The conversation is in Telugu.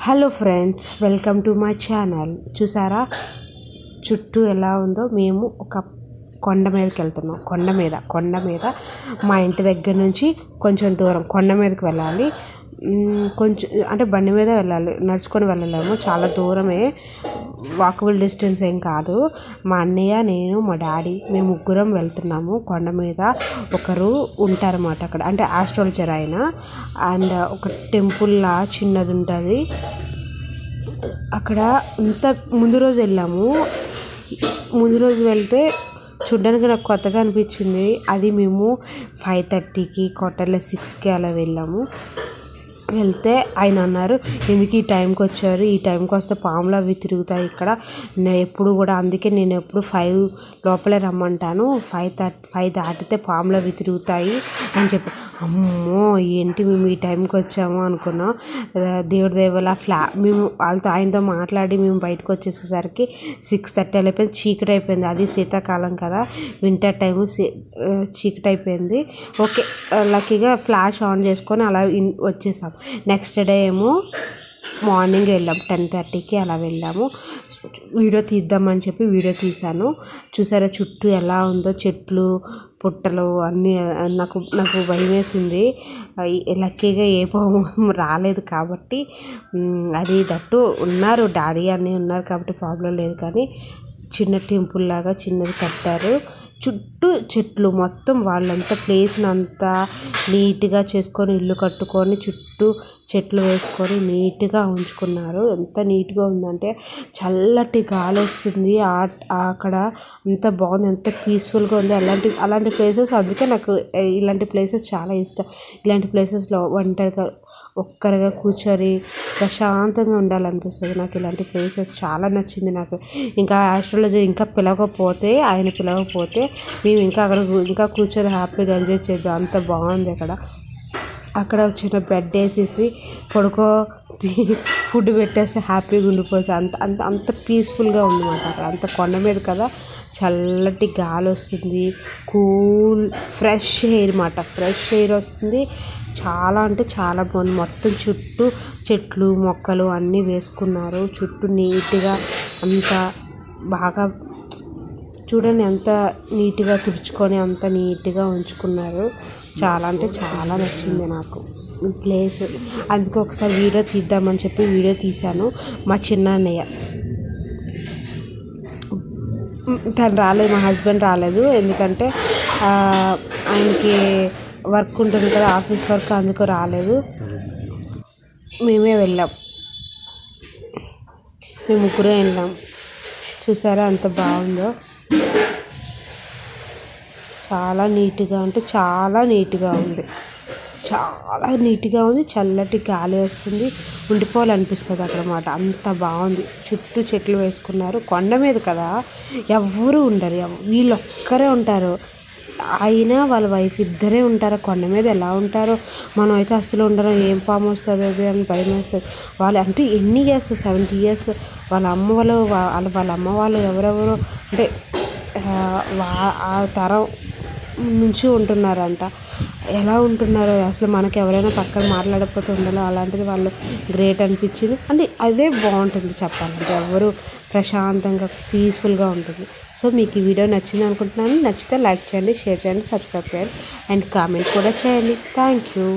Hello friends, welcome to my channel. చూసారా చుట్టూ ఎలా ఉందో? మేము ఒక కొండ మీదకి వెళ్తున్నాం. కొండ మీద మా ఇంటి దగ్గర నుంచి కొంచెం దూరం కొండ మీదకి వెళ్ళాలి. కొంచెం అంటే బండి మీద వెళ్ళాలి, నడుచుకొని వెళ్ళలేము. చాలా దూరమే, వాకబుల్ డిస్టెన్స్ ఏం కాదు. మా అన్నయ్య, నేను, మా డాడీ మేము ముగ్గురం వెళ్తున్నాము. కొండ మీద ఒకరు ఉంటారన్నమాట అక్కడ, అంటే ఆస్ట్రాలజర్ ఆయన. అండ్ ఒక టెంపుల్లా చిన్నది ఉంటుంది అక్కడ. అంత ముందు రోజు వెళ్ళాము. ముందు రోజు వెళ్తే చూడ్డానికి నాకు కొత్తగా అనిపించింది. అది మేము 5:30కి క్వార్టర్లీ 6కి అలా వెళ్ళాము. వెళ్తే ఆయన అన్నారు, ఎందుకు ఈ టైంకి వచ్చారు? ఈ టైంకి వస్తే పాములు అవి తిరుగుతాయి ఇక్కడ ఎప్పుడు కూడా. అందుకే నేను ఎప్పుడు 5 లోపలే రమ్మంటాను. 5 దాటితే పాములు అవి తిరుగుతాయి అని చెప్పి. అమ్మో ఏంటి మేము ఈ టైంకి వచ్చాము అనుకున్నాం. దేవుడి దేవల మేము ఆయనతో మాట్లాడి మేము బయటకు వచ్చేసేసరికి 6:30 అయిపోయింది. చీకటి అయిపోయింది. అది శీతాకాలం కదా, వింటర్ టైము, చీకటి అయిపోయింది. ఓకే, లక్కీగా ఫ్లాష్ ఆన్ చేసుకొని అలా వచ్చేసాం. నెక్స్ట్ డే ఏమో మార్నింగ్ వెళ్ళాము, 10:30కి అలా వెళ్ళాము. వీడియో తీద్దామని చెప్పి వీడియో తీశాను. చూసారా చుట్టూ ఎలా ఉందో, చెట్లు పుట్టలు అన్నీ. నాకు భయం వేసింది. లక్కీగా ఏ పాము రాలేదు కాబట్టి. అది దట్టు ఉన్నారు, డాడీ అన్నీ ఉన్నారు కాబట్టి ప్రాబ్లం లేదు. కానీ చిన్న టెంపుల్ లాగా చిన్నది కట్టారు. చుట్టూ చెట్లు, మొత్తం వాళ్ళంతా ప్లేస్ని అంతా నీట్గా చేసుకొని, ఇల్లు కట్టుకొని చుట్టూ చెట్లు వేసుకొని నీట్గా ఉంచుకున్నారు. ఎంత నీట్గా ఉందంటే చల్లటి గాలి వస్తుంది అక్కడ. అంత బాగుంది, ఎంత పీస్ఫుల్గా ఉంది. అలాంటి ప్లేసెస్, అందుకే నాకు ఇలాంటి ప్లేసెస్ చాలా ఇష్టం. ఇలాంటి ప్లేసెస్లో ఒక్కరిగా కూర్చొని ప్రశాంతంగా ఉండాలనిపిస్తుంది నాకు. ఇలాంటి ప్లేసెస్ చాలా నచ్చింది నాకు. ఇంకా ఆస్ట్రాలజీ ఆయన పిలవకపోతే మేము ఇంకా కూర్చొని హ్యాపీగా ఎంజాయ్ చేద్దాం. అంత బాగుంది అక్కడ చిన్న బెడ్ వేసేసి పడుకో, ఫుడ్ పెట్టేస్తే హ్యాపీగా ఉండిపోవచ్చు. అంత పీస్ఫుల్గా ఉందన్నమాట అక్కడ. అంత కొండ మీద కదా, చల్లటి గాలి వస్తుంది, కూల్ ఫ్రెష్ ఎయిర్ వస్తుంది. చాలా అంటే చాలా బాగుంది. మొత్తం చుట్టూ చెట్లు మొక్కలు అన్నీ వేసుకున్నారు. చుట్టూ నీట్గా అంత బాగా చూడండి, ఎంత నీట్గా తుడుచుకొని అంత నీట్గా ఉంచుకున్నారు. చాలా అంటే చాలా నచ్చింది నాకు ప్లేస్. అందుకే ఒకసారి వీడియో తీద్దామని చెప్పి వీడియో తీశాను. మా చిన్న అన్నయ్య తను రాలేదు, మా హస్బెండ్ రాలేదు. ఎందుకంటే ఆయనకి వర్క్ ఉంటుంది కదా, ఆఫీస్ వర్క్, అందుకు రాలేదు. మేమే వెళ్ళాం, మేము ముగ్గురే వెళ్ళాం. చూసారా ఎంత బాగుందో? చాలా నీట్గా అంటే చాలా నీట్గా ఉంది. చల్లటి గాలి వస్తుంది, ఉండిపోవాలనిపిస్తుంది అక్కడమాట. అంత బాగుంది. చుట్టూ చెట్లు వేసుకున్నారు. కొండ మీద కదా, ఎవ్వరూ ఉండరు, వీళ్ళొక్కరే ఉంటారు. ఆయన వాళ్ళ వైఫ్ ఇద్దరే ఉంటారు. కొండ మీద ఎలా ఉంటారో, మనం అయితే అస్సలు ఉండరు. ఏం పాము వస్తుంది అది అని భయం వేస్తుంది. వాళ్ళు అంటే ఎన్ని ఇయర్స్, 70 years వాళ్ళ అమ్మ వాళ్ళు ఎవరెవరో అంటే ఆ తరం నుంచి ఉంటున్నారంట. ఎలా ఉంటున్నారో అసలు మనకి ఎవరైనా పక్కన మాట్లాడకపోతే ఉండాలో, అలాంటిది వాళ్ళు గ్రేట్ అనిపించింది. అంటే అదే బాగుంటుంది చెప్పాలంటే. ఎవరు ప్రశాంతంగా పీస్ఫుల్గా ఉంటుంది. సో మీకు ఈ వీడియో నచ్చింది అనుకుంటున్నాను. నచ్చితే లైక్ చేయండి, షేర్ చేయండి, సబ్స్క్రైబ్ చేయండి అండ్ కామెంట్ కూడా చేయండి. Thank you.